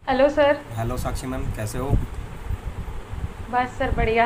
Hello sir. Hello Sakshi ma'am, कैसे हो? बस सर बढ़िया।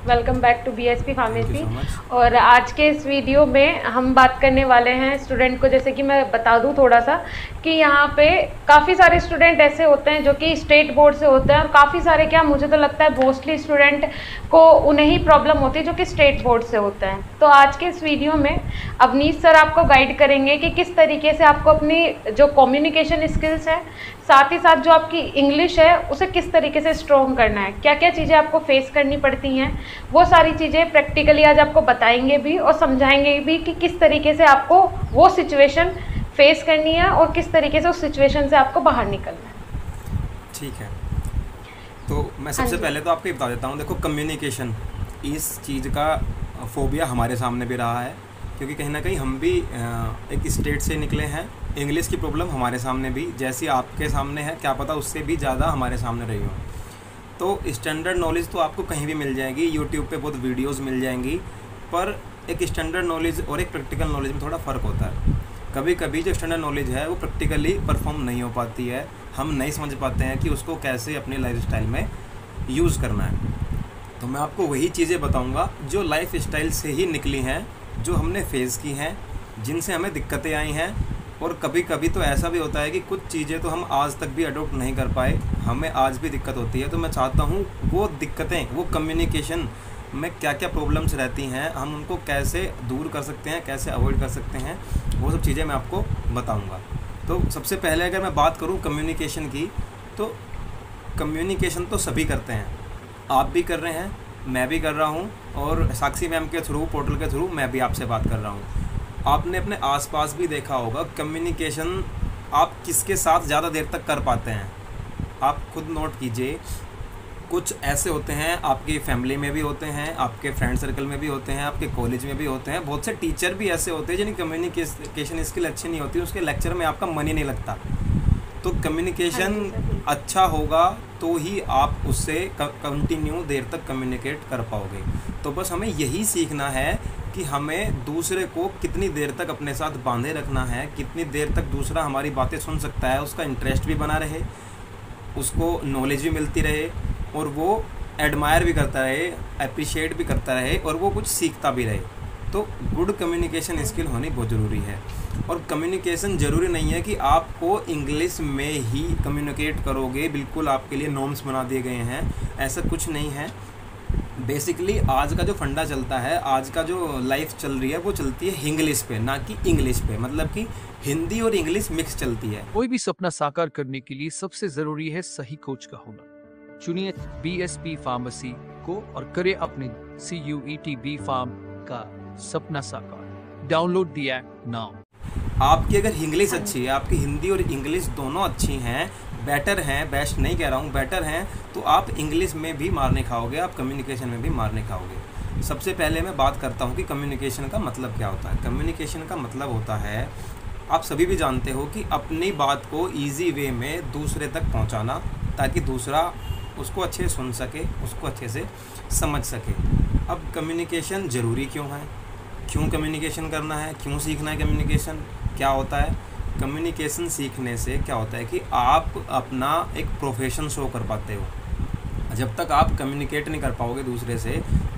Welcome back to BSP thank you pharmacy. So much. और आज के इस वीडियो में हम बात करने वाले हैं स्टूडेंट को, जैसे कि मैं बता दूं थोड़ा सा कि यहाँ पे काफ़ी सारे स्टूडेंट ऐसे होते हैं जो कि स्टेट बोर्ड से होते हैं, और काफ़ी सारे, क्या मुझे तो लगता है मोस्टली स्टूडेंट को उन्हें ही प्रॉब्लम होती है जो कि स्टेट बोर्ड से होते हैं। तो आज के इस वीडियो में अवनीश सर आपको गाइड करेंगे कि किस तरीके से आपको अपनी जो कम्युनिकेशन स्किल्स है, साथ ही साथ जो आपकी इंग्लिश है, उसे किस तरीके से स्ट्रॉन्ग करना है, क्या क्या चीज़ें आपको फेस करनी पड़ती हैं, वो सारी चीज़ें प्रैक्टिकली आज आपको बताएंगे भी और समझाएंगे भी कि किस तरीके से आपको वो सिचुएशन फेस करनी है और किस तरीके से उस सिचुएशन से आपको बाहर निकलना है। ठीक है, तो मैं हाँ सबसे जी। पहले तो आपको ये बता देता हूँ। देखो, कम्युनिकेशन इस चीज़ का फोबिया हमारे सामने भी रहा है, क्योंकि कहीं ना कहीं हम भी एक स्टेट से निकले हैं। इंग्लिश की प्रॉब्लम हमारे सामने भी, जैसी आपके सामने है, क्या पता उससे भी ज़्यादा हमारे सामने रही हो। तो स्टैंडर्ड नॉलेज तो आपको कहीं भी मिल जाएगी, यूट्यूब पे बहुत वीडियोस मिल जाएंगी, पर एक स्टैंडर्ड नॉलेज और एक प्रैक्टिकल नॉलेज में थोड़ा फ़र्क होता है। कभी कभी जो स्टैंडर्ड नॉलेज है वो प्रैक्टिकली परफॉर्म नहीं हो पाती है, हम नहीं समझ पाते हैं कि उसको कैसे अपने लाइफस्टाइल में यूज़ करना है। तो मैं आपको वही चीज़ें बताऊंगा जो लाइफ स्टाइल से ही निकली हैं, जो हमने फेस की हैं, जिनसे हमें दिक्कतें आई हैं। और कभी कभी तो ऐसा भी होता है कि कुछ चीज़ें तो हम आज तक भी अडोप्ट नहीं कर पाए, हमें आज भी दिक्कत होती है। तो मैं चाहता हूँ वो दिक्कतें, वो कम्युनिकेशन में क्या क्या प्रॉब्लम्स रहती हैं, हम उनको कैसे दूर कर सकते हैं, कैसे अवॉइड कर सकते हैं, वो सब चीज़ें मैं आपको बताऊँगा। तो सबसे पहले अगर मैं बात करूँ कम्युनिकेशन की, तो कम्युनिकेशन तो सभी करते हैं, आप भी कर रहे हैं, मैं भी कर रहा हूँ, और साक्षी मैम के थ्रू, पोर्टल के थ्रू मैं भी आपसे बात कर रहा हूँ। आपने अपने आसपास भी देखा होगा कम्युनिकेशन आप किसके साथ ज़्यादा देर तक कर पाते हैं। आप खुद नोट कीजिए, कुछ ऐसे होते हैं, आपकी फैमिली में भी होते हैं, आपके फ्रेंड सर्कल में भी होते हैं, आपके कॉलेज में भी होते हैं, बहुत से टीचर भी ऐसे होते हैं जिनकी कम्युनिकेशन स्किल अच्छी नहीं होती, उसके लेक्चर में आपका मन ही नहीं लगता। तो हाँ कम्युनिकेशन जी सर, बिल्कुल। अच्छा होगा तो ही आप उससे कंटिन्यू देर तक कम्युनिकेट कर पाओगे। तो बस हमें यही सीखना है कि हमें दूसरे को कितनी देर तक अपने साथ बांधे रखना है, कितनी देर तक दूसरा हमारी बातें सुन सकता है, उसका इंटरेस्ट भी बना रहे, उसको नॉलेज भी मिलती रहे, और वो एडमायर भी करता रहे, अप्रिशिएट भी करता रहे, और वो कुछ सीखता भी रहे। तो गुड कम्युनिकेशन हाँ स्किल जी। होनी बहुत ज़रूरी है। और कम्युनिकेशन ज़रूरी नहीं है कि आपको इंग्लिश में ही कम्युनिकेट करोगे, बिल्कुल आपके लिए नॉर्म्स बना दिए गए हैं, ऐसा कुछ नहीं है। बेसिकली आज का जो फंडा चलता है, आज का जो लाइफ चल रही है, वो चलती है इंग्लिश पे, ना कि इंग्लिश पे, मतलब कि हिंदी और इंग्लिश मिक्स चलती है। कोई भी सपना साकार करने के लिए सबसे जरूरी है सही कोच का होना। चुनिए बीएसपी फार्मेसी को और करें अपने CUET बी फार्म का सपना साकार। Download the app now. आपकी अगर इंग्लिश हाँ अच्छी जी। है, आपकी हिंदी और इंग्लिश दोनों अच्छी हैं, बेटर हैं, बेस्ट नहीं कह रहा हूँ, बेटर हैं, तो आप इंग्लिश में भी मारने खाओगे, आप कम्युनिकेशन में भी मारने खाओगे। सबसे पहले मैं बात करता हूँ कि कम्युनिकेशन का मतलब क्या होता है। कम्युनिकेशन का मतलब होता है, आप सभी भी जानते हो, कि अपनी बात को ईजी वे में दूसरे तक पहुँचाना, ताकि दूसरा उसको अच्छे से सुन सके, उसको अच्छे से समझ सके। अब कम्युनिकेशन ज़रूरी क्यों है, क्यों कम्युनिकेशन करना है, क्यों सीखना है कम्युनिकेशन, क्या होता है? कम्युनिकेशन सीखने से क्या होता है कि आप अपना एक प्रोफेशन शो कर पाते हो। जब तक आप कम्युनिकेट नहीं कर पाओगे दूसरे से,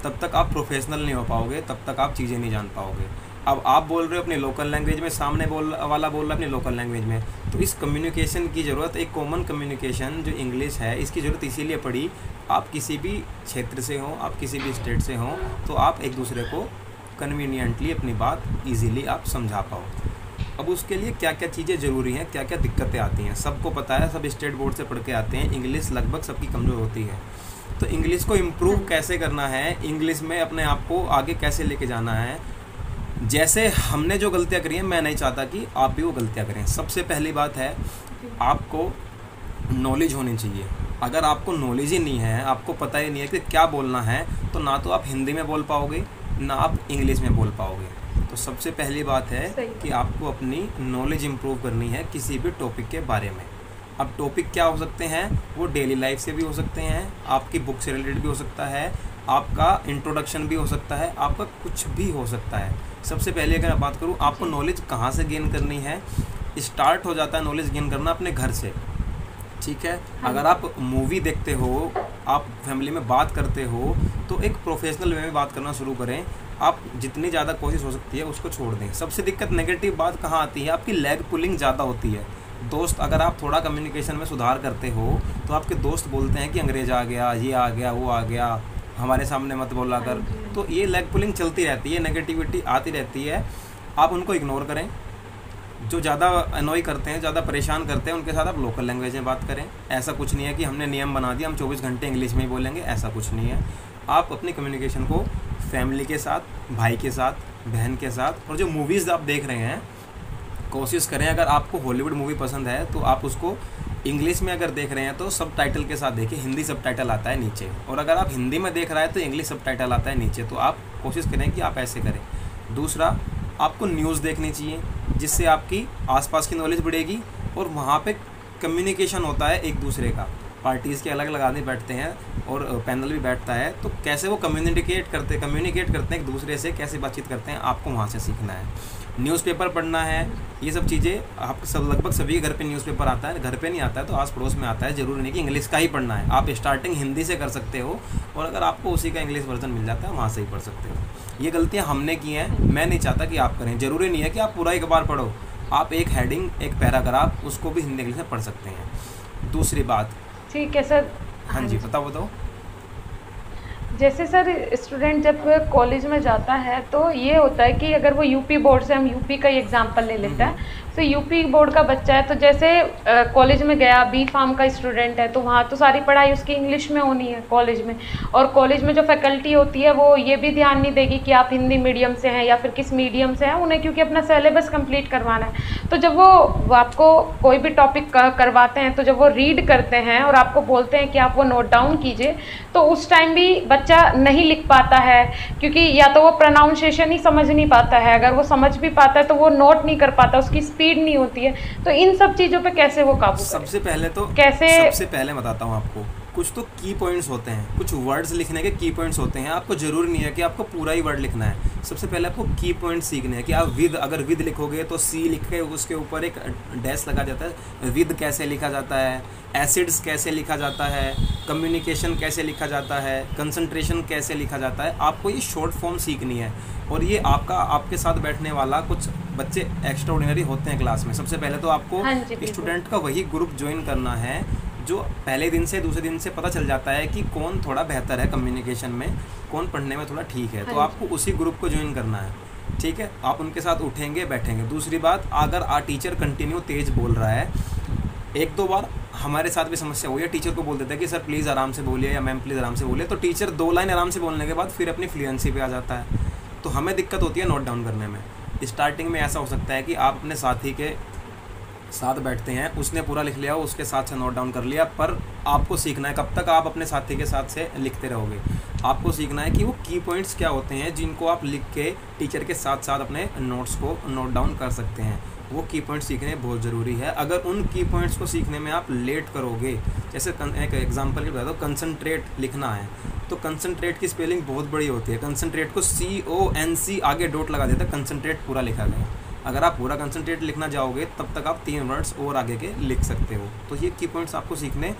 तब तक आप प्रोफेशनल नहीं हो पाओगे, तब तक आप चीज़ें नहीं जान पाओगे। अब आप बोल रहे हो अपनी लोकल लैंग्वेज में, सामने वाला बोल रहा है अपनी लोकल लैंग्वेज में, तो इस कम्युनिकेशन की ज़रूरत, एक कॉमन कम्युनिकेशन जो इंग्लिश है, इसकी ज़रूरत इसीलिए पड़ी। आप किसी भी क्षेत्र से हो, आप किसी भी स्टेट से हो, तो आप एक दूसरे को कन्वीनियंटली अपनी बात इजीली आप समझा पाओ। अब उसके लिए क्या क्या चीज़ें ज़रूरी हैं, क्या क्या दिक्कतें आती हैं, सबको पता है, सब स्टेट बोर्ड से पढ़ के आते हैं, इंग्लिश लगभग सबकी कमज़ोर होती है। तो इंग्लिश को हाँ इम्प्रूव जी। कैसे करना है, इंग्लिश में अपने आप को आगे कैसे लेके जाना है, जैसे हमने जो गलतियाँ करी हैं, मैं नहीं चाहता कि आप भी वो गलतियाँ करें। सबसे पहली बात है, जी। आपको नॉलेज होनी चाहिए। अगर आपको नॉलेज ही नहीं है, आपको पता ही नहीं है कि क्या बोलना है, तो ना तो आप हिंदी में बोल पाओगे, ना आप इंग्लिश में बोल पाओगे। तो सबसे पहली बात है सही कि बात। आपको अपनी नॉलेज इम्प्रूव करनी है किसी भी टॉपिक के बारे में। अब टॉपिक क्या हो सकते हैं, वो डेली लाइफ से भी हो सकते हैं, आपकी बुक से रिलेटेड भी हो सकता है, आपका इंट्रोडक्शन भी हो सकता है, आपका कुछ भी हो सकता है। सबसे पहले अगर मैं बात करूँ, आपको जी। नॉलेज कहाँ से गेन करनी है, स्टार्ट हो जाता है नॉलेज गेन करना अपने घर से। ठीक है। अगर आप मूवी देखते हो, आप फैमिली में बात करते हो, तो एक प्रोफेशनल वे में बात करना शुरू करें। आप जितनी ज़्यादा कोशिश हो सकती है उसको छोड़ दें। सबसे दिक्कत नेगेटिव बात कहाँ आती है, आपकी लेग पुलिंग ज़्यादा होती है। दोस्त, अगर आप थोड़ा कम्युनिकेशन में सुधार करते हो तो आपके दोस्त बोलते हैं कि अंग्रेज आ गया, ये आ गया, वो आ गया, हमारे सामने मत बोला कर। तो ये लेग पुलिंग चलती रहती है, नेगेटिविटी आती रहती है। आप उनको इग्नोर करें। जो ज़्यादा अनॉय करते हैं, ज़्यादा परेशान करते हैं, उनके साथ आप लोकल लैंग्वेज में बात करें। ऐसा कुछ नहीं है कि हमने नियम बना दिया हम 24 घंटे इंग्लिश में ही बोलेंगे, ऐसा कुछ नहीं है। आप अपनी कम्युनिकेशन को फैमिली के साथ, भाई के साथ, बहन के साथ, और जो मूवीज़ आप देख रहे हैं, कोशिश करें अगर आपको हॉलीवुड मूवी पसंद है तो आप उसको इंग्लिश में अगर देख रहे हैं तो सब टाइटल के साथ देखिए। हिंदी सब टाइटल आता है नीचे, और अगर आप हिंदी में देख रहा है तो इंग्लिश सब टाइटल आता है नीचे। तो आप कोशिश करें कि आप ऐसे करें। दूसरा, आपको न्यूज़ देखनी चाहिए, जिससे आपकी आसपास की नॉलेज बढ़ेगी और वहाँ पे कम्युनिकेशन होता है एक दूसरे का। पार्टीज़ के अलग अलग आदमी बैठते हैं और पैनल भी बैठता है, तो कैसे वो कम्युनिकेट करते हैं एक दूसरे से, कैसे बातचीत करते हैं, आपको वहाँ से सीखना है। न्यूज़पेपर पढ़ना है, ये सब चीज़ें आप सब लगभग सभी घर पे न्यूज़पेपर आता है। घर पे नहीं आता है तो आस पड़ोस में आता है। ज़रूरी नहीं कि इंग्लिश का ही पढ़ना है। आप स्टार्टिंग हिंदी से कर सकते हो, और अगर आपको उसी का इंग्लिश वर्जन मिल जाता है वहाँ से ही पढ़ सकते हो। ये गलतियाँ हमने की हैं, मैं नहीं चाहता कि आप करें। ज़रूरी नहीं है कि आप पूरा एक बार पढ़ो, आप एक हेडिंग, एक पैराग्राफ, उसको भी हिंदी इंग्लिश में पढ़ सकते हैं। दूसरी बात, ठीक है सर। हाँ जी, बताओ। जैसे सर स्टूडेंट जब कॉलेज में जाता है तो ये होता है कि अगर वो यूपी बोर्ड से, हम यूपी का ही एग्जांपल ले लेते हैं, तो यूपी बोर्ड का बच्चा है, तो जैसे कॉलेज में गया, बी फार्म का स्टूडेंट है, तो वहाँ तो सारी पढ़ाई उसकी इंग्लिश में होनी है कॉलेज में। और कॉलेज में जो फैकल्टी होती है वो ये भी ध्यान नहीं देगी कि आप हिंदी मीडियम से हैं या फिर किस मीडियम से हैं, उन्हें क्योंकि अपना सिलेबस कंप्लीट करवाना है। तो जब वो आपको कोई भी टॉपिक करवाते हैं, तो जब वो रीड करते हैं और आपको बोलते हैं कि आप वो नोट डाउन कीजिए, तो उस टाइम भी बच्चा नहीं लिख पाता है, क्योंकि या तो वो प्रोनाउंसिएशन ही समझ नहीं पाता है, अगर वो समझ भी पाता है तो वो नोट नहीं कर पाता, उसकी स्पीड नहीं होती है। तो इन सब चीज़ों पे कैसे वो काबू करें? सबसे पहले बताता हूँ आपको। कुछ तो की पॉइंट्स होते हैं, कुछ वर्ड्स लिखने के की पॉइंट्स होते हैं। आपको ज़रूरी नहीं है कि आपको पूरा ही वर्ड लिखना है। सबसे पहले आपको की पॉइंट्स सीखने हैं कि आप अगर विद लिखोगे तो सी लिख के उसके ऊपर एक डैश लगा जाता है। विद कैसे लिखा जाता है, एसिड्स कैसे लिखा जाता है, कम्युनिकेशन कैसे लिखा जाता है, कंसंट्रेशन कैसे लिखा जाता है। आपको ये शॉर्ट फॉर्म सीखनी है। और ये आपके साथ बैठने वाला कुछ बच्चे एक्स्ट्रा ऑर्डिनरी होते हैं क्लास में। सबसे पहले तो आपको स्टूडेंट का वही ग्रुप ज्वाइन करना है जो पहले दिन से दूसरे दिन से पता चल जाता है कि कौन थोड़ा बेहतर है कम्युनिकेशन में, कौन पढ़ने में थोड़ा ठीक है। तो आपको उसी ग्रुप को ज्वाइन करना है, ठीक है। आप उनके साथ उठेंगे, बैठेंगे। दूसरी बात, अगर टीचर कंटिन्यू तेज बोल रहा है, एक दो बार हमारे साथ भी समस्या हुई है, टीचर को बोल देता है कि सर प्लीज़ आराम से बोलिए या मैम प्लीज़ आराम से बोलिए, तो टीचर 2 लाइन आराम से बोलने के बाद फिर अपनी फ्लुएंसी पे आ जाता है। तो हमें दिक्कत होती है नोट डाउन करने में। स्टार्टिंग में ऐसा हो सकता है कि आप अपने साथी के साथ बैठते हैं, उसने पूरा लिख लिया, उसके साथ से नोट डाउन कर लिया, पर आपको सीखना है कब तक आप अपने साथी के साथ से लिखते रहोगे। आपको सीखना है कि वो की पॉइंट्स क्या होते हैं जिनको आप लिख के टीचर के साथ साथ अपने नोट्स को नोट डाउन कर सकते हैं। वो की पॉइंट्स सीखने बहुत ज़रूरी है। अगर उन की पॉइंट्स को सीखने में आप लेट करोगे, जैसे एक एग्जांपल के बता दो, कंसंट्रेट लिखना है तो कंसंट्रेट की स्पेलिंग बहुत बड़ी होती है। कंसंट्रेट को CONC आगे डॉट लगा देता है, कंसंट्रेट पूरा लिखा गया। अगर आप पूरा कंसंट्रेट लिखना जाओगे तब तक आप 3 वर्ड्स और आगे के लिख सकते हो। तो ये की पॉइंट्स आपको सीखने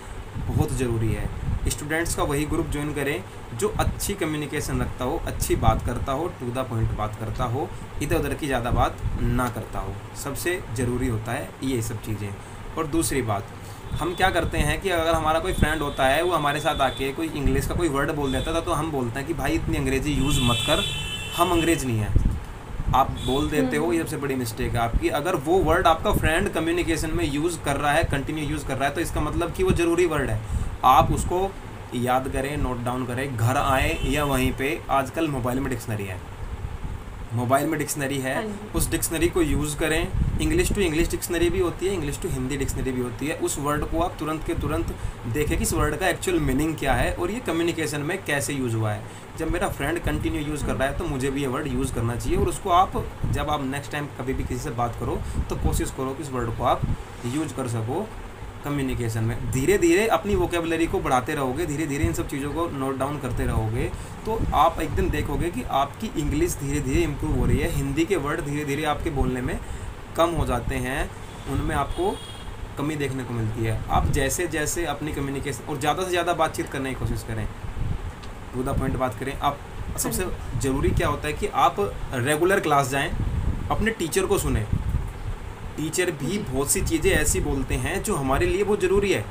बहुत ज़रूरी है। स्टूडेंट्स का वही ग्रुप ज्वाइन करें जो अच्छी कम्युनिकेशन रखता हो, अच्छी बात करता हो, टू द पॉइंट बात करता हो, इधर उधर की ज़्यादा बात ना करता हो। सबसे ज़रूरी होता है ये सब चीज़ें। और दूसरी बात, हम क्या करते हैं कि अगर हमारा कोई फ्रेंड होता है, वो हमारे साथ आके कोई इंग्लिश का कोई वर्ड बोल देता था, तो हम बोलते हैं कि भाई इतनी अंग्रेज़ी यूज़ मत कर, हम अंग्रेज़ नहीं हैं। आप बोल देते हो, ये सबसे बड़ी मिस्टेक है आपकी। अगर वो वर्ड आपका फ्रेंड कम्युनिकेशन में यूज़ कर रहा है, कंटिन्यू यूज़ कर रहा है, तो इसका मतलब कि वो ज़रूरी वर्ड है। आप उसको याद करें, नोट डाउन करें, घर आए या वहीं पे आजकल मोबाइल में डिक्शनरी है, उस डिक्शनरी को यूज़ करें। इंग्लिश टू इंग्लिश डिक्शनरी भी होती है, इंग्लिश टू हिंदी डिक्शनरी भी होती है। उस वर्ड को आप तुरंत के तुरंत देखें कि इस वर्ड का एक्चुअल मीनिंग क्या है और ये कम्युनिकेशन में कैसे यूज़ हुआ है। जब मेरा फ्रेंड कंटिन्यू यूज़ कर रहा है तो मुझे भी ये वर्ड यूज़ करना चाहिए। और उसको आप जब आप नेक्स्ट टाइम कभी भी किसी से बात करो तो कोशिश करो कि इस वर्ड को आप यूज़ कर सको कम्युनिकेशन में। धीरे धीरे अपनी वोकेबलरी को बढ़ाते रहोगे, धीरे धीरे इन सब चीज़ों को नोट डाउन करते रहोगे, तो आप एक दिन देखोगे कि आपकी इंग्लिश धीरे धीरे इम्प्रूव हो रही है। हिंदी के वर्ड धीरे धीरे आपके बोलने में कम हो जाते हैं, उनमें आपको कमी देखने को मिलती है। आप जैसे जैसे अपनी कम्युनिकेशन और ज़्यादा से ज़्यादा बातचीत करने की कोशिश करें, टू द पॉइंट बात करें। आप सबसे ज़रूरी क्या होता है कि आप रेगुलर क्लास जाएं, अपने टीचर को सुने। टीचर भी बहुत सी चीज़ें ऐसी बोलते हैं जो हमारे लिए बहुत ज़रूरी है।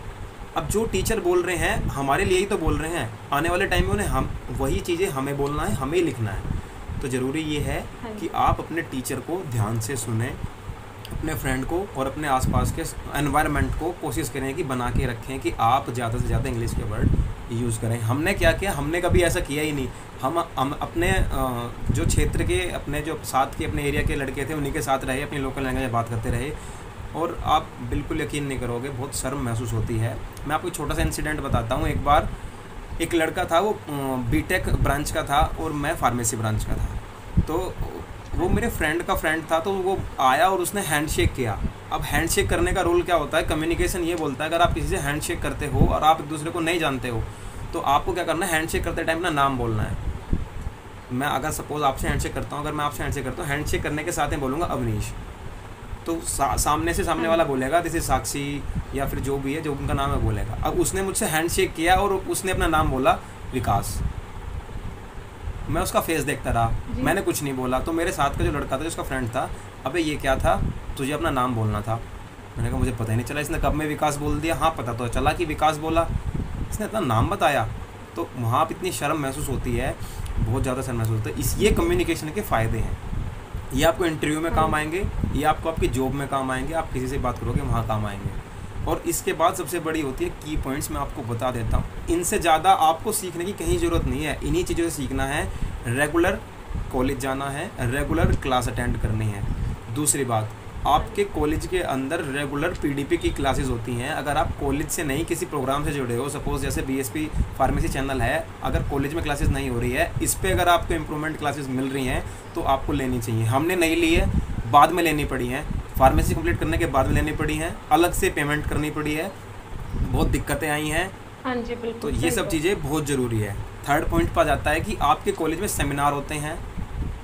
अब जो टीचर बोल रहे हैं हमारे लिए ही तो बोल रहे हैं, आने वाले टाइम में उन्हें हम वही चीज़ें हमें बोलना है, हमें ही लिखना है। तो ज़रूरी ये है कि आप अपने टीचर को ध्यान से सुने, अपने फ्रेंड को और अपने आसपास के एनवायरनमेंट को कोशिश करें कि बना के रखें कि आप ज़्यादा से ज़्यादा इंग्लिश के वर्ड यूज़ करें। हमने क्या किया, हमने कभी ऐसा किया ही नहीं। हम अपने जो क्षेत्र के, अपने जो साथ के अपने एरिया के लड़के थे उन्हीं के साथ रहे, अपनी लोकल लैंग्वेज में बात करते रहे, और आप बिल्कुल यकीन नहीं करोगे, बहुत शर्म महसूस होती है। मैं आपको एक छोटा सा इंसिडेंट बताता हूँ। एक बार एक लड़का था, वो बीटेक ब्रांच का था और मैं फार्मेसी ब्रांच का था। तो वो मेरे फ्रेंड का फ्रेंड था, तो वो आया और उसने हैंडशेक किया। अब हैंडशेक करने का रूल क्या होता है, कम्युनिकेशन ये बोलता है अगर आप किसी से हैंडशेक करते हो और आप एक दूसरे को नहीं जानते हो तो आपको क्या करना है, हैंडशेक करते टाइम ना नाम बोलना है। मैं अगर सपोज आपसे हैंडशेक करता हूँ, अगर मैं आपसे हैंडशेक करता हूँ, हैंडशेक करने के साथ ही बोलूँगा अवनीश, तो सामने से सामने वाला बोलेगा दिस इज साक्षी या फिर जो भी है, जो उनका नाम है बोलेगा। अब उसने मुझसे हैंडशेक किया और उसने अपना नाम बोला विकास। मैं उसका फेस देखता रहा, मैंने कुछ नहीं बोला। तो मेरे साथ का जो लड़का था, जिसका फ्रेंड था, अबे ये क्या था, तुझे अपना नाम बोलना था। मैंने कहा मुझे पता ही नहीं चला इसने कब में विकास बोल दिया। हाँ पता तो चला कि विकास बोला, इसने अपना नाम बताया। तो वहाँ पर इतनी शर्म महसूस होती है, बहुत ज़्यादा शर्म महसूस होता है। ये कम्युनिकेशन के फ़ायदे हैं। ये आपको इंटरव्यू में काम आएंगे, ये आपको आपकी जॉब में काम आएंगे, आप किसी से बात करोगे वहाँ काम आएंगे। और इसके बाद सबसे बड़ी होती है की पॉइंट्स, मैं आपको बता देता हूँ। इनसे ज़्यादा आपको सीखने की कहीं ज़रूरत नहीं है, इन्हीं चीज़ों से सीखना है। रेगुलर कॉलेज जाना है, रेगुलर क्लास अटेंड करनी है। दूसरी बात, आपके कॉलेज के अंदर रेगुलर पीडीपी की क्लासेस होती हैं। अगर आप कॉलेज से नहीं किसी प्रोग्राम से जुड़े हो, सपोज जैसे बीएसपी फार्मेसी चैनल है, अगर कॉलेज में क्लासेस नहीं हो रही है, इस पर अगर आपको इम्प्रूवमेंट क्लासेस मिल रही हैं तो आपको लेनी चाहिए। हमने नहीं ली है, बाद में लेनी पड़ी हैं, फार्मेसी कंप्लीट करने के बाद में लेनी पड़ी हैं, अलग से पेमेंट करनी पड़ी है, बहुत दिक्कतें आई हैं। हाँ जी बिल्कुल। तो ये सब चीज़ें बहुत ज़रूरी है। थर्ड पॉइंट पर जाता है कि आपके कॉलेज में सेमिनार होते हैं,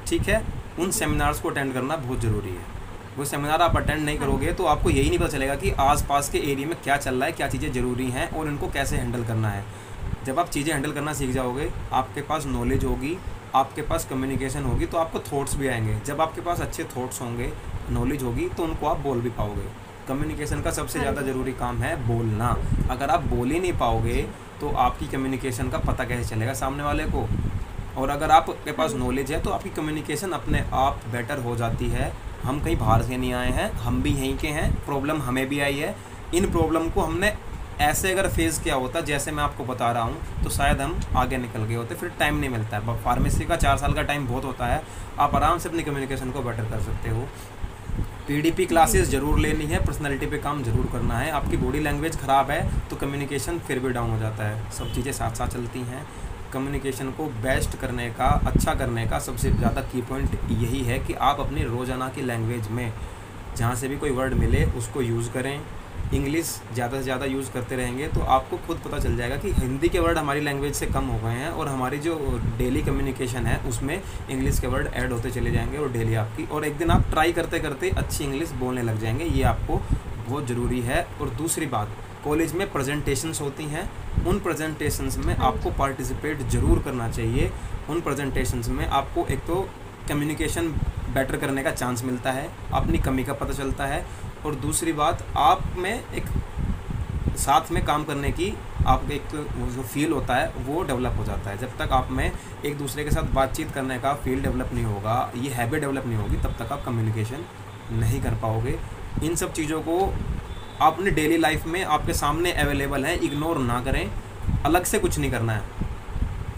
ठीक है, उन सेमिनार्स को अटेंड करना बहुत ज़रूरी है। वो सेमिनार आप अटेंड नहीं करोगे तो आपको यही नहीं पता चलेगा कि आसपास के एरिया में क्या चल रहा है, क्या चीज़ें ज़रूरी हैं और इनको कैसे हैंडल करना है। जब आप चीज़ें हैंडल करना सीख जाओगे, आपके पास नॉलेज होगी, आपके पास कम्युनिकेशन होगी, तो आपको थॉट्स भी आएंगे। जब आपके पास अच्छे थॉट्स होंगे, नॉलेज होगी, तो उनको आप बोल भी पाओगे। कम्युनिकेशन का सबसे ज़्यादा ज़रूरी काम है बोलना। अगर आप बोल ही नहीं पाओगे तो आपकी कम्युनिकेशन का पता कैसे चलेगा सामने वाले को। और अगर आपके पास नॉलेज है तो आपकी कम्युनिकेशन अपने आप बेटर हो जाती है। हम कहीं बाहर से नहीं आए हैं, हम भी यहीं के हैं, प्रॉब्लम हमें भी आई है। इन प्रॉब्लम को हमने ऐसे अगर फेस किया होता जैसे मैं आपको बता रहा हूँ तो शायद हम आगे निकल गए होते। फिर टाइम नहीं मिलता है, फार्मेसी का 4 साल का टाइम बहुत होता है, आप आराम से अपनी कम्युनिकेशन को बेटर कर सकते हो। पीडीपी क्लासेस ज़रूर लेनी है, पर्सनालिटी पे काम ज़रूर करना है। आपकी बॉडी लैंग्वेज ख़राब है तो कम्युनिकेशन फिर भी डाउन हो जाता है। सब चीज़ें साथ साथ चलती हैं। कम्युनिकेशन को बेस्ट करने का, अच्छा करने का सबसे ज़्यादा की पॉइंट यही है कि आप अपनी रोज़ाना की लैंग्वेज में जहाँ से भी कोई वर्ड मिले उसको यूज़ करें। इंग्लिश ज़्यादा से ज़्यादा यूज़ करते रहेंगे तो आपको खुद पता चल जाएगा कि हिंदी के वर्ड हमारी लैंग्वेज से कम हो गए हैं और हमारी जो डेली कम्युनिकेशन है उसमें इंग्लिश के वर्ड ऐड होते चले जाएंगे और डेली आपकी, और एक दिन आप ट्राई करते करते अच्छी इंग्लिश बोलने लग जाएंगे। ये आपको बहुत ज़रूरी है। और दूसरी बात, कॉलेज में प्रेजेंटेशंस होती हैं, उन प्रेजेंटेशंस में आपको पार्टिसिपेट ज़रूर करना चाहिए। उन प्रेजेंटेशंस में आपको एक तो कम्युनिकेशन बेटर करने का चांस मिलता है, अपनी कमी का पता चलता है, और दूसरी बात आप में एक साथ में काम करने की आप एक जो फील होता है वो डेवलप हो जाता है। जब तक आप में एक दूसरे के साथ बातचीत करने का फील डेवलप नहीं होगा, ये हैबिट डेवलप नहीं होगी, तब तक आप कम्युनिकेशन नहीं कर पाओगे। इन सब चीज़ों को आप अपनी डेली लाइफ में आपके सामने अवेलेबल है, इग्नोर ना करें। अलग से कुछ नहीं करना है,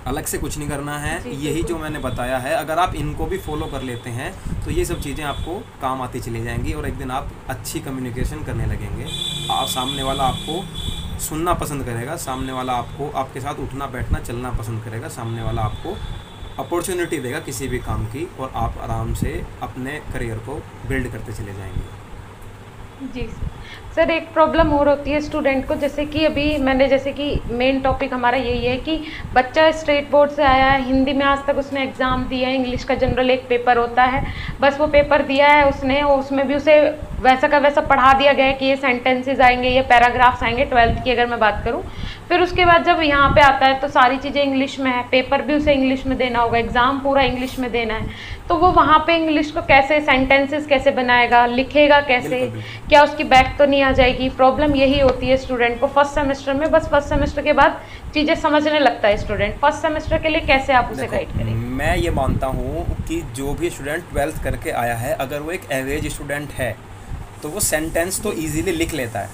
अलग से कुछ नहीं करना है। यही जो मैंने बताया है, अगर आप इनको भी फॉलो कर लेते हैं तो ये सब चीज़ें आपको काम आती चली जाएंगी और एक दिन आप अच्छी कम्युनिकेशन करने लगेंगे। आप सामने वाला आपको सुनना पसंद करेगा, सामने वाला आपको आपके साथ उठना बैठना चलना पसंद करेगा, सामने वाला आपको अपॉर्चुनिटी देगा किसी भी काम की, और आप आराम से अपने करियर को बिल्ड करते चले जाएंगे। जी सर, एक प्रॉब्लम और होती है स्टूडेंट को, जैसे कि अभी मैंने, जैसे कि मेन टॉपिक हमारा यही है कि बच्चा स्टेट बोर्ड से आया है, हिंदी में आज तक उसने एग्ज़ाम दिया है, इंग्लिश का जनरल एक पेपर होता है, बस वो पेपर दिया है उसने, और उसमें भी उसे वैसा का वैसा पढ़ा दिया गया है कि ये सेंटेंसेस आएंगे, ये पैराग्राफ्स आएंगे 12th की अगर मैं बात करूँ। फिर उसके बाद जब यहाँ पे आता है तो सारी चीज़ें इंग्लिश में है, पेपर भी उसे इंग्लिश में देना होगा, एग्ज़ाम पूरा इंग्लिश में देना है, तो वो वहाँ पे इंग्लिश को कैसे, सेंटेंसेस कैसे बनाएगा, लिखेगा कैसे, क्या उसकी बैक तो नहीं आ जाएगी। प्रॉब्लम यही होती है स्टूडेंट को फर्स्ट सेमेस्टर में। बस फर्स्ट सेमेस्टर के बाद चीज़ें समझने लगता है स्टूडेंट। फर्स्ट सेमेस्टर के लिए कैसे आप उसे गाइड करेंगे? मैं ये मानता हूँ कि जो भी स्टूडेंट 12th करके आया है, अगर वो एक एवरेज स्टूडेंट है तो वो सेंटेंस तो इजीली लिख लेता है।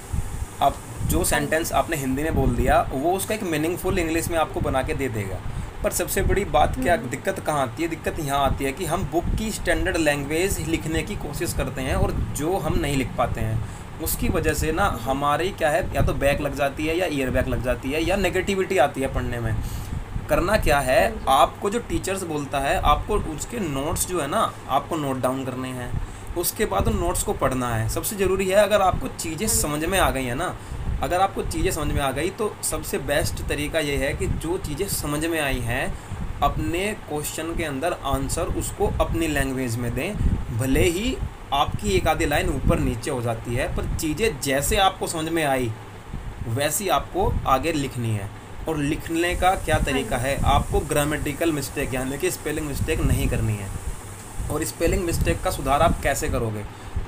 अब जो सेंटेंस आपने हिंदी में बोल दिया वो उसका एक मीनिंगफुल इंग्लिश में आपको बना के दे देगा। पर सबसे बड़ी बात क्या दिक्कत कहाँ आती है? दिक्कत यहाँ आती है कि हम बुक की स्टैंडर्ड लैंग्वेज लिखने की कोशिश करते हैं और जो हम नहीं लिख पाते हैं, उसकी वजह से ना हमारी क्या है, या तो बैक लग जाती है या ईयर बैक लग जाती है या नेगेटिविटी आती है पढ़ने में। करना क्या है, आपको जो टीचर्स बोलता है आपको उसके नोट्स जो है ना आपको नोट डाउन करने हैं, उसके बाद उन नोट्स को पढ़ना है। सबसे ज़रूरी है, अगर आपको चीज़ें समझ में आ गई है ना, अगर आपको चीज़ें समझ में आ गई तो सबसे बेस्ट तरीका ये है कि जो चीज़ें समझ में आई हैं अपने क्वेश्चन के अंदर आंसर उसको अपनी लैंग्वेज में दें। भले ही आपकी एक आधी लाइन ऊपर नीचे हो जाती है, पर चीज़ें जैसे आपको समझ में आई वैसी आपको आगे लिखनी है। और लिखने का क्या तरीका है, आपको ग्रामेटिकल मिस्टेक यानी कि स्पेलिंग मिस्टेक नहीं करनी है। और स्पेलिंग मिस्टेक का सुधार आप कैसे करोगे?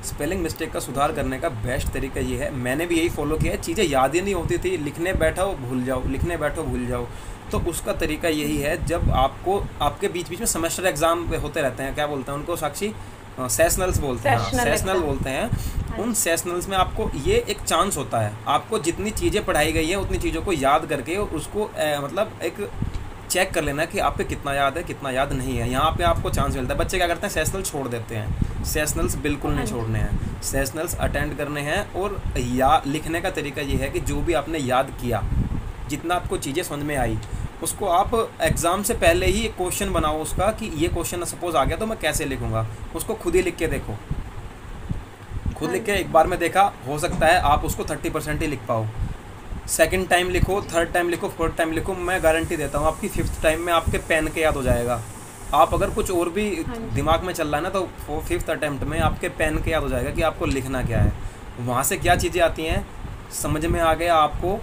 स्पेलिंग मिस्टेक का सुधार करने का बेस्ट तरीका ये है, मैंने भी यही फॉलो किया है। चीज़ें याद ही नहीं होती थी, लिखने बैठो भूल जाओ, लिखने बैठो भूल जाओ। तो उसका तरीका यही है, जब आपको आपके बीच बीच में सेमेस्टर एग्जाम होते रहते हैं, क्या बोलते हैं उनको साक्षी, सेशनल्स बोलते हैं, सेशनल बोलते हैं। उन सेशनल्स में आपको ये एक चांस होता है, आपको जितनी चीज़ें पढ़ाई गई है उतनी चीज़ों को याद करके उसको मतलब एक चेक कर लेना कि आप पे कितना याद है कितना याद नहीं है। यहाँ पे आपको चांस मिलता है। बच्चे क्या करते हैं, सेशनल छोड़ देते हैं। सेशनल्स बिल्कुल नहीं छोड़ने हैं, सेशनल्स अटेंड करने हैं। और लिखने का तरीका ये है कि जो भी आपने याद किया, जितना आपको चीज़ें समझ में आई, उसको आप एग्ज़ाम से पहले ही एक क्वेश्चन बनाओ उसका कि ये क्वेश्चन सपोज आ गया तो मैं कैसे लिखूँगा। उसको खुद ही लिख के देखो, खुद लिख के एक बार में देखा, हो सकता है आप उसको 30% ही लिख पाओ। सेकंड टाइम लिखो, थर्ड टाइम लिखो, फोर्थ टाइम लिखो, मैं गारंटी देता हूँ आपकी 5th टाइम में आपके पेन के याद हो जाएगा। आप अगर कुछ और भी दिमाग में चल रहा है ना, तो 5th अटैम्प्ट में आपके पेन के याद हो जाएगा कि आपको लिखना क्या है। वहाँ से क्या चीज़ें आती हैं, समझ में आ गया आपको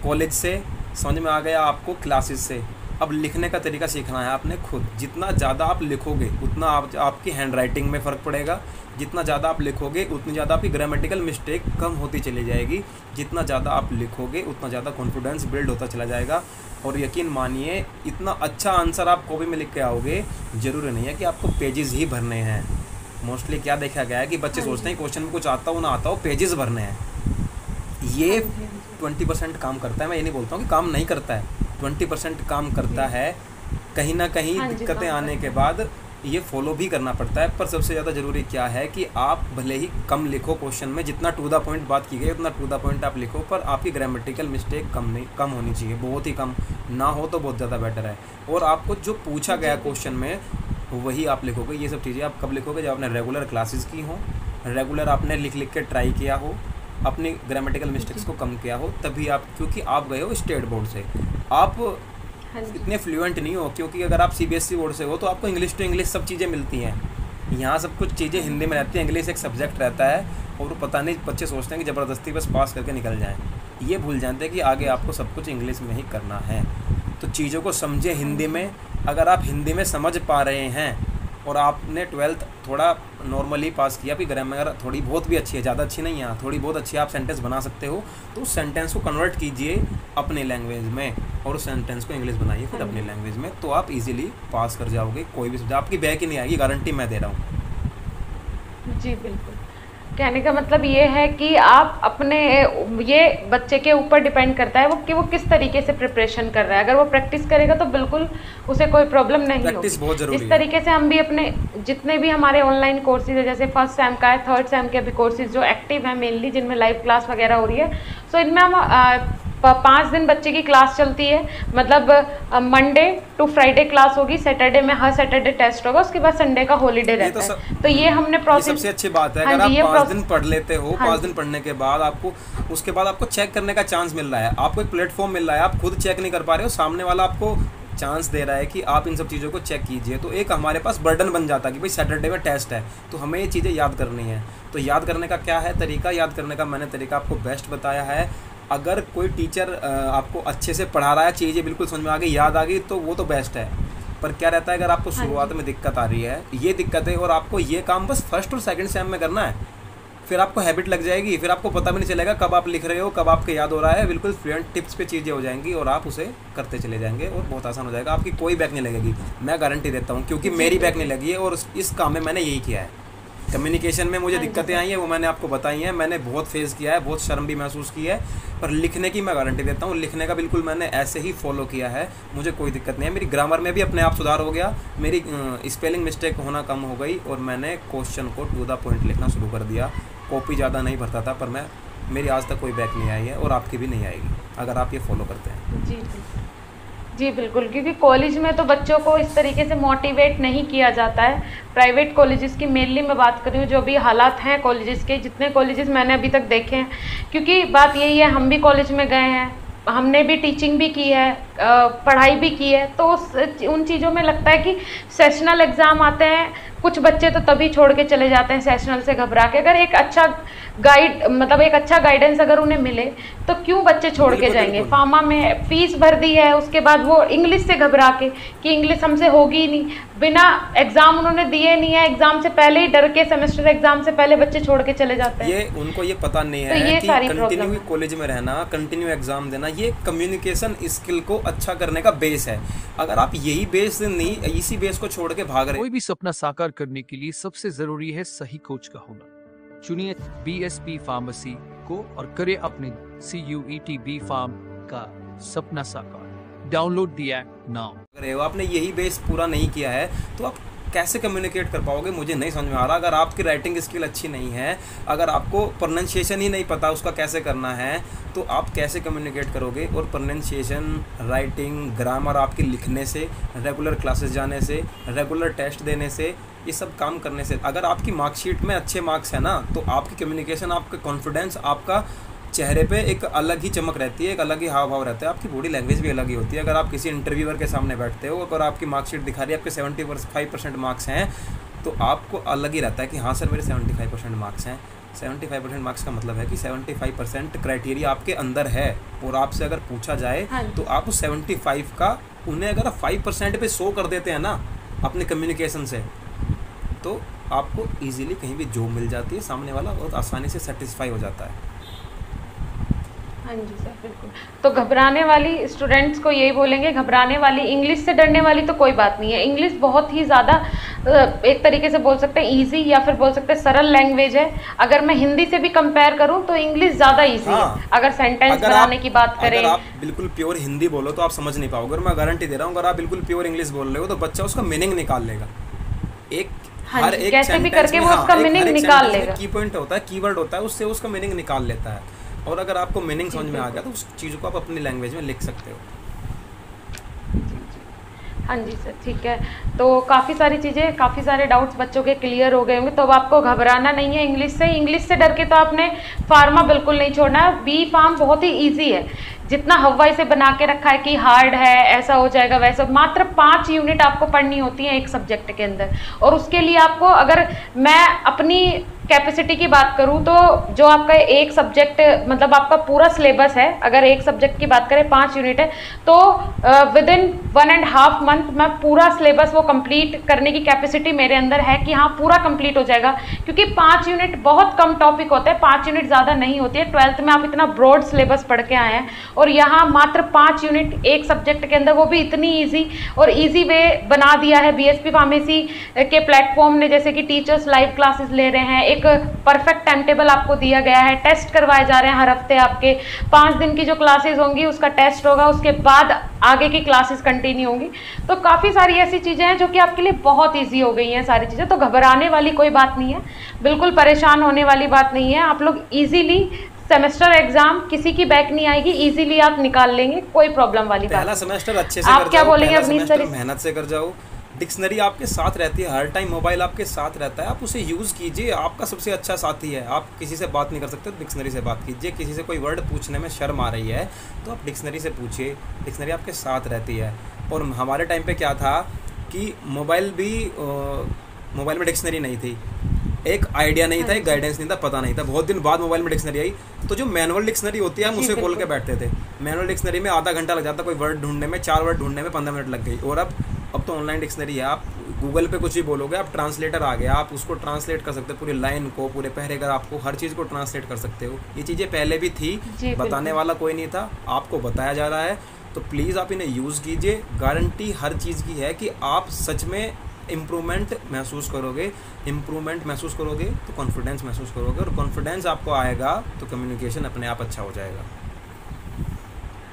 कॉलेज से, समझ में आ गया आपको क्लासेस से। अब लिखने का तरीका सीखना है आपने खुद। जितना ज़्यादा आप लिखोगे उतना आपकी हैंड राइटिंग में फ़र्क पड़ेगा। जितना ज़्यादा आप लिखोगे उतनी ज़्यादा आपकी ग्रामेटिकल मिस्टेक कम होती चली जाएगी। जितना ज़्यादा आप लिखोगे उतना ज़्यादा कॉन्फिडेंस बिल्ड होता चला जाएगा। और यकीन मानिए, इतना अच्छा आंसर आप कॉपी में लिख के आओगे, ज़रूरी नहीं है कि आपको पेजेस ही भरने हैं। मोस्टली क्या देखा गया है कि बच्चे सोचते हैं क्वेश्चन में कुछ आता हो ना आता हो, पेजेस भरने हैं। ये 20% काम करता है। मैं ये नहीं बोलता हूँ कि काम नहीं करता है, 20% काम करता है। कहीं ना कहीं दिक्कतें आने के बाद ये फॉलो भी करना पड़ता है। पर सबसे ज़्यादा ज़रूरी क्या है कि आप भले ही कम लिखो क्वेश्चन में, जितना टू द पॉइंट बात की गई उतना टू द पॉइंट आप लिखो, पर आपकी ग्रामेटिकल मिस्टेक कम होनी चाहिए। बहुत ही कम ना हो तो बहुत ज़्यादा बेटर है। और आपको जो पूछा गया क्वेश्चन में वही आप लिखोगे। ये सब चीज़ें आप कब लिखोगे, जब आपने रेगुलर क्लासेस की हो, रेगुलर आपने लिख के ट्राई किया हो, अपनी ग्रामेटिकल मिस्टेक्स को कम किया हो, तभी आप, क्योंकि आप गए हो स्टेट बोर्ड से, आप इतने फ्लुएंट नहीं हो। क्योंकि अगर आप CBSE बोर्ड से हो तो आपको इंग्लिश टू इंग्लिश सब चीज़ें मिलती हैं। यहाँ सब कुछ चीज़ें हिंदी में रहती हैं, इंग्लिश एक सब्जेक्ट रहता है। और पता नहीं, बच्चे सोचते हैं कि ज़बरदस्ती बस पास करके निकल जाएँ। ये भूल जाते हैं कि आगे आपको सब कुछ इंग्लिश में ही करना है। तो चीज़ों को समझे हिंदी में। अगर आप हिंदी में समझ पा रहे हैं और आपने 12th थोड़ा नॉर्मली पास किया, भी ग्रामर थोड़ी बहुत भी अच्छी है, ज़्यादा अच्छी नहीं है, थोड़ी बहुत अच्छी, आप सेंटेंस बना सकते हो, तो उस सेंटेंस को कन्वर्ट कीजिए अपनी लैंग्वेज में और उस सेंटेंस को इंग्लिश बनाइए फिर अपनी लैंग्वेज में, तो आप इजीली पास कर जाओगे। कोई भी सब्जेक्ट आपकी बैक ही नहीं आएगी, गारंटी मैं दे रहा हूँ। जी बिल्कुल। कहने का मतलब ये है कि आप अपने, ये बच्चे के ऊपर डिपेंड करता है वो किस तरीके से प्रिपरेशन कर रहा है। अगर वो प्रैक्टिस करेगा तो बिल्कुल उसे कोई प्रॉब्लम नहीं होगी। बहुत जरूरी है। इस तरीके से हम भी अपने जितने भी हमारे ऑनलाइन कोर्सेज है, जैसे फर्स्ट सेम का है, थर्ड सेम के अभी कोर्सेज जो एक्टिव है मेनली, जिनमें लाइव क्लास वगैरह हो रही है, सो इनमें हम 5 दिन बच्चे की क्लास चलती है। मतलब मंडे टू फ्राइडे क्लास होगी, सैटरडे में हर सैटरडे टेस्ट होगा, उसके बाद संडे का हॉलीडे रहता है। तो ये हमने प्रोसेस, सबसे अच्छी बात है। अगर आप 5 दिन पढ़ लेते हो, 5 दिन पढ़ने के बाद आपको उसके बाद आपको चेक करने का चांस मिल रहा है, आपको एक प्लेटफॉर्म मिल रहा है। आप खुद चेक नहीं कर पा रहे हो, सामने वाला आपको चांस दे रहा है कि आप इन सब चीज़ों को चेक कीजिए, तो एक हमारे पास बर्डन बन जाता है कि भाई सैटरडे में टेस्ट है तो हमें ये चीज़ें याद करनी है। तो याद करने का क्या है तरीका, याद करने का मैंने तरीका आपको बेस्ट बताया है। अगर कोई टीचर आपको अच्छे से पढ़ा रहा है, चीज़ें बिल्कुल समझ में आ गई, याद आ गई, तो वो तो बेस्ट है। पर क्या रहता है, अगर आपको शुरुआत में दिक्कत आ रही है, ये दिक्कत है और आपको ये काम बस फर्स्ट और सेकंड सेम में करना है, फिर आपको हैबिट लग जाएगी, फिर आपको पता भी नहीं चलेगा कब आप लिख रहे हो, कब आपके याद हो रहा है, बिल्कुल फ्लुएंट टिप्स पे चीज़ें हो जाएंगी और आप उसे करते चले जाएंगे और बहुत आसान हो जाएगा। आपकी कोई बैक नहीं लगेगी, मैं गारंटी देता हूँ, क्योंकि मेरी बैक नहीं लगी है और इस काम में मैंने यही किया है। कम्युनिकेशन में मुझे दिक्कतें आई हैं, वो मैंने आपको बताई हैं, मैंने बहुत फेस किया है, बहुत शर्म भी महसूस की है, पर लिखने की मैं गारंटी देता हूँ, लिखने का बिल्कुल मैंने ऐसे ही फॉलो किया है, मुझे कोई दिक्कत नहीं है। मेरी ग्रामर में भी अपने आप सुधार हो गया, मेरी स्पेलिंग मिस्टेक होना कम हो गई और मैंने क्वेश्चन को टू द पॉइंट लिखना शुरू कर दिया। कॉपी ज़्यादा नहीं भरता था, पर मेरी आज तक कोई बैक नहीं आई है और आपकी भी नहीं आएगी अगर आप ये फॉलो करते हैं। जी जी बिल्कुल, क्योंकि कॉलेज में तो बच्चों को इस तरीके से मोटिवेट नहीं किया जाता है। प्राइवेट कॉलेजेस की मेनली मैं बात कर रही हूँ, जो भी हालात हैं कॉलेजेस के, जितने कॉलेजेस मैंने अभी तक देखे हैं, क्योंकि बात यही है, हम भी कॉलेज में गए हैं, हमने भी टीचिंग भी की है, पढ़ाई भी की है, तो उन चीज़ों में लगता है कि सेशनल एग्ज़ाम आते हैं, कुछ बच्चे तो तभी छोड़ के चले जाते हैं सेशनल से घबरा के। अगर एक अच्छा गाइड, मतलब एक अच्छा गाइडेंस अगर उन्हें मिले तो क्यों बच्चे छोड़ के जाएंगे। फार्मा में फीस भर दी है, उसके बाद वो इंग्लिश से घबरा के कि इंग्लिश हमसे होगी ही नहीं, बिना एग्ज़ाम उन्होंने दिए नहीं है, एग्ज़ाम से पहले ही डर के, सेमेस्टर एग्ज़ाम से पहले बच्चे छोड़ के चले जाते हैं। ये उनको ये पता नहीं है कि कंटिन्यू कॉलेज में रहना, कंटिन्यू एग्ज़ाम देना, ये कम्युनिकेशन स्किल को अच्छा करने का बेस है। अगर आप यही बेस नहीं, इसी बेस को छोड़ के भाग रहे, कोई भी सपना साकार करने के लिए सबसे जरूरी है सही कोच का होना। चुनिए BSP फार्मेसी को और करें अपने CUET B फार्म का सपना साकार। Download the app now. आपने यही बेस पूरा नहीं किया है तो आप कैसे कम्युनिकेट कर पाओगे, मुझे नहीं समझ में आ रहा। अगर आपकी राइटिंग स्किल अच्छी नहीं है, अगर आपको प्रोनाउंसिएशन ही नहीं पता उसका कैसे करना है, तो आप कैसे कम्युनिकेट करोगे। और प्रोनाउंसिएशन, राइटिंग, ग्रामर आपकी लिखने से, रेगुलर क्लासेस जाने से, रेगुलर टेस्ट देने से, ये सब काम करने से, अगर आपकी मार्कशीट में अच्छे मार्क्स है ना, तो आपकी कम्युनिकेशन, आपका कॉन्फिडेंस, आपका चेहरे पे एक अलग ही चमक रहती है, एक अलग ही हाव भाव रहता है, आपकी बॉडी लैंग्वेज भी अलग ही होती है। अगर आप किसी इंटरव्यूअर के सामने बैठते हो, अगर आपकी मार्कशीट दिखा रही है आपके 75% मार्क्स हैं, तो आपको अलग ही रहता है कि हाँ सर मेरे 75% मार्क्स हैं। 75% मार्क्स का मतलब है कि 75% क्राइटेरिया आपके अंदर है, और आपसे अगर पूछा जाए तो आप उस 75 का उन्हें अगर 5% पे शो कर देते हैं ना अपने कम्युनिकेशन से, तो आपको ईजिली कहीं भी जॉब मिल जाती है, सामने वाला बहुत आसानी से सेटिस्फाई हो जाता है। हाँ जी सर, बिल्कुल। तो घबराने वाली स्टूडेंट्स को यही बोलेंगे, घबराने वाली, इंग्लिश से डरने वाली तो कोई बात नहीं है। इंग्लिश बहुत ही ज़्यादा एक तरीके से बोल सकते हैं ईजी, या फिर बोल सकते हैं सरल लैंग्वेज है। अगर मैं हिंदी से भी कंपेयर करूं तो इंग्लिश ज़्यादा ईजी है। अगर सेंटेंस बनाने की बात करें, अगर आप बिल्कुल प्योर हिंदी बोलो तो आप समझ नहीं पाओगे, और मैं गारंटी दे रहा हूँ अगर आप बिल्कुल प्योर इंग्लिश बोल रहे हो तो बच्चा उसका मीनिंग निकाल लेगा। हर एक कैसे भी करके वो उसका मीनिंग निकाल लेगा। की पॉइंट होता है, कीवर्ड होता है, उससे उसका मीनिंग निकाल लेता है। और अगर आपको मीनिंग समझ में आ गया तो उस चीज़ को आप अपनी लैंग्वेज में लिख सकते हो। हाँ जी सर, ठीक है। तो काफ़ी सारी चीज़ें, काफ़ी सारे डाउट्स बच्चों के क्लियर हो गए होंगे। तो अब आपको घबराना नहीं है इंग्लिश से डर के तो आपने फार्मा बिल्कुल नहीं छोड़ना है। बी फार्म बहुत ही ईजी है, जितना हवाई से बना के रखा है कि हार्ड है, ऐसा हो जाएगा वैसा, मात्र 5 यूनिट आपको पढ़नी होती है एक सब्जेक्ट के अंदर। और उसके लिए आपको, अगर मैं अपनी कैपेसिटी की बात करूं तो जो आपका एक सब्जेक्ट, मतलब आपका पूरा सिलेबस है, अगर एक सब्जेक्ट की बात करें 5 यूनिट है, तो विद इन 1.5 मंथ मैं पूरा सिलेबस वो कंप्लीट करने की कैपेसिटी मेरे अंदर है कि हाँ पूरा कंप्लीट हो जाएगा। क्योंकि 5 यूनिट बहुत कम टॉपिक होते हैं, 5 यूनिट ज़्यादा नहीं होती है। 12th में आप इतना ब्रॉड सिलेबस पढ़ के आए हैं, और यहाँ मात्र 5 यूनिट एक सब्जेक्ट के अंदर, वो भी इतनी ईजी और ईजी वे बना दिया है BSP फार्मेसी के प्लेटफॉर्म ने। जैसे कि टीचर्स लाइव क्लासेस ले रहे हैं, एक परफेक्ट टाइम टेबल आपको दिया गया है, टेस्ट करवाए जा रहे हैं हर हफ्ते। आपके 5 दिन की जो क्लासेस होंगी उसका टेस्ट होगा, उसके बाद आगे की क्लासेस कंटिन्यू होंगी। तो काफ़ी सारी ऐसी चीज़ें हैं जो कि आपके लिए बहुत ईजी हो गई हैं सारी चीज़ें। तो घबराने वाली कोई बात नहीं है, बिल्कुल परेशान होने वाली बात नहीं है। आप लोग ईजीली सेमेस्टर एग्जाम, किसी की बैक नहीं आएगी, इजीली आप निकाल लेंगे, कोई प्रॉब्लम वाली बात। पहला सेमेस्टर अच्छे से आप क्या बोलेंगे अपनी मेहनत से कर जाओ, डिक्शनरी आपके साथ रहती है, हर टाइम मोबाइल आपके साथ रहता है, आप उसे यूज़ कीजिए, आपका सबसे अच्छा साथी है। आप किसी से बात नहीं कर सकते तो डिक्शनरी से बात कीजिए, किसी से कोई वर्ड पूछने में शर्म आ रही है तो आप डिक्शनरी से पूछिए, डिक्शनरी आपके साथ रहती है। और हमारे टाइम पे क्या था कि मोबाइल में डिक्शनरी नहीं थी, एक आइडिया नहीं था, एक गाइडेंस नहीं था, पता नहीं था। बहुत दिन बाद मोबाइल में डिक्शनरी आई, तो जो मैनुअल डिक्शनरी होती है हम उसे खोल के बैठते थे। मैनुअल डिक्शनरी में आधा घंटा लग जाता, कोई वर्ड ढूंढने में, 4 वर्ड ढूंढने में 15 मिनट लग गई। और अब तो ऑनलाइन डिक्शनरी है, आप गूगल पे कुछ भी बोलोगे, आप ट्रांसलेटर आ गया, आप उसको ट्रांसलेट कर सकते हो, पूरी लाइन को, पूरे पैराग्राफ आपको, हर चीज़ को ट्रांसलेट कर सकते हो। ये चीज़ें पहले भी थी, बताने वाला कोई नहीं था, आपको बताया जा रहा है, तो प्लीज़ आप इन्हें यूज़ कीजिए। गारंटी हर चीज़ की है कि आप सच में इम्प्रूवमेंट महसूस करोगे तो कॉन्फिडेंस महसूस करोगे, और कॉन्फिडेंस आपको आएगा तो कम्युनिकेशन अपने आप अच्छा हो जाएगा।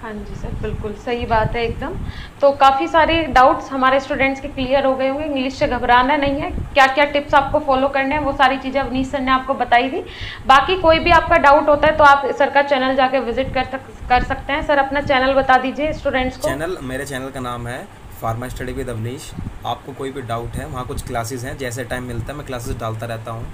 हाँ जी सर, बिल्कुल सही बात है एकदम। तो काफ़ी सारे डाउट्स हमारे स्टूडेंट्स के क्लियर हो गए होंगे। इंग्लिश से घबराना नहीं है, क्या क्या टिप्स आपको फॉलो करने हैं वो सारी चीज़ें अवनीश सर ने आपको बताई थी। बाकी कोई भी आपका डाउट होता है तो आप सर का चैनल जाके विजिट कर सकते हैं। सर अपना चैनल बता दीजिए स्टूडेंट्स को। मेरे चैनल का नाम है फार्मा स्टडी विद अवनीश। आपको कोई भी डाउट है, वहाँ कुछ क्लासेस हैं, जैसे टाइम मिलता है मैं क्लासेस डालता रहता हूँ।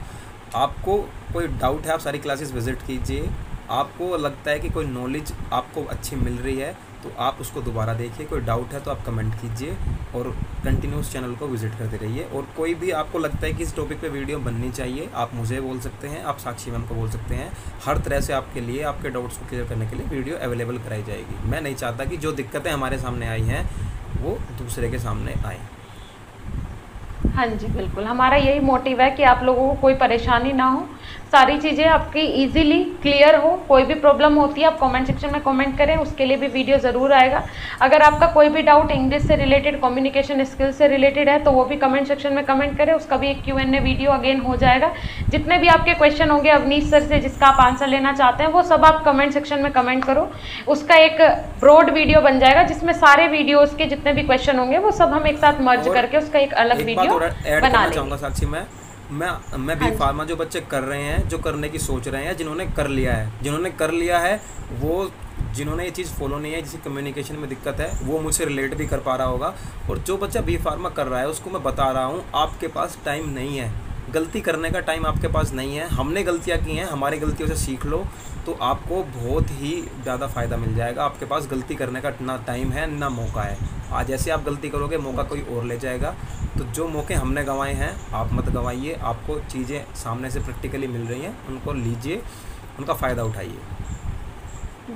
आपको कोई डाउट है, आप सारी क्लासेस विजिट कीजिए। आपको लगता है कि कोई नॉलेज आपको अच्छी मिल रही है तो आप उसको दोबारा देखिए। कोई डाउट है तो आप कमेंट कीजिए और कंटिन्यूस चैनल को विजिट करते रहिए। और कोई भी आपको लगता है कि इस टॉपिक पे वीडियो बननी चाहिए, आप मुझे बोल सकते हैं, आप साक्षी मैम को बोल सकते हैं। हर तरह से आपके लिए, आपके डाउट्स को क्लियर करने के लिए वीडियो अवेलेबल कराई जाएगी। मैं नहीं चाहता कि जो दिक्कतें हमारे सामने आई हैं वो दूसरे के सामने आए। हाँ जी बिल्कुल, हमारा यही मोटिव है कि आप लोगों को कोई परेशानी ना हो, सारी चीज़ें आपकी इजीली क्लियर हो। कोई भी प्रॉब्लम होती है आप कमेंट सेक्शन में कमेंट करें, उसके लिए भी वीडियो ज़रूर आएगा। अगर आपका कोई भी डाउट इंग्लिश से रिलेटेड, कम्युनिकेशन स्किल से रिलेटेड है तो वो भी कमेंट सेक्शन में कमेंट करें, उसका भी एक Q&A वीडियो अगेन हो जाएगा। जितने भी आपके क्वेश्चन होंगे अवनीश सर से जिसका आप आंसर लेना चाहते हैं वो सब आप कमेंट सेक्शन में कमेंट करो, उसका एक ब्रॉड वीडियो बन जाएगा जिसमें सारे वीडियोज़ के जितने भी क्वेश्चन होंगे वो सब हम एक साथ मर्ज करके उसका एक अलग वीडियो बना लेंगे। साक्षी मैं बी फार्मा जो बच्चे कर रहे हैं, जो करने की सोच रहे हैं, जिन्होंने कर लिया है वो, जिन्होंने ये चीज़ फॉलो नहीं है, जिसे कम्युनिकेशन में दिक्कत है, वो मुझसे रिलेट भी कर पा रहा होगा। और जो बच्चा बी फार्मा कर रहा है उसको मैं बता रहा हूँ, आपके पास टाइम नहीं है, गलती करने का टाइम आपके पास नहीं है। हमने गलतियाँ की हैं, हमारी गलतियों से सीख लो तो आपको बहुत ही ज़्यादा फ़ायदा मिल जाएगा। आपके पास गलती करने का ना टाइम है ना मौका है। आज जैसे आप गलती करोगे मौका कोई और ले जाएगा। तो जो मौके हमने गंवाए हैं आप मत गंवाइए। आपको चीज़ें सामने से प्रैक्टिकली मिल रही हैं, उनको लीजिए, उनका फ़ायदा उठाइए।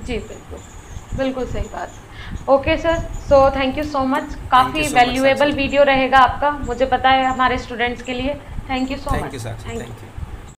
जी बिल्कुल सही बात। Okay sir, so thank you so much. काफ़ी वैल्यूएबल वीडियो रहेगा आपका, मुझे पता है हमारे स्टूडेंट्स के लिए। Thank you so much. Thank you.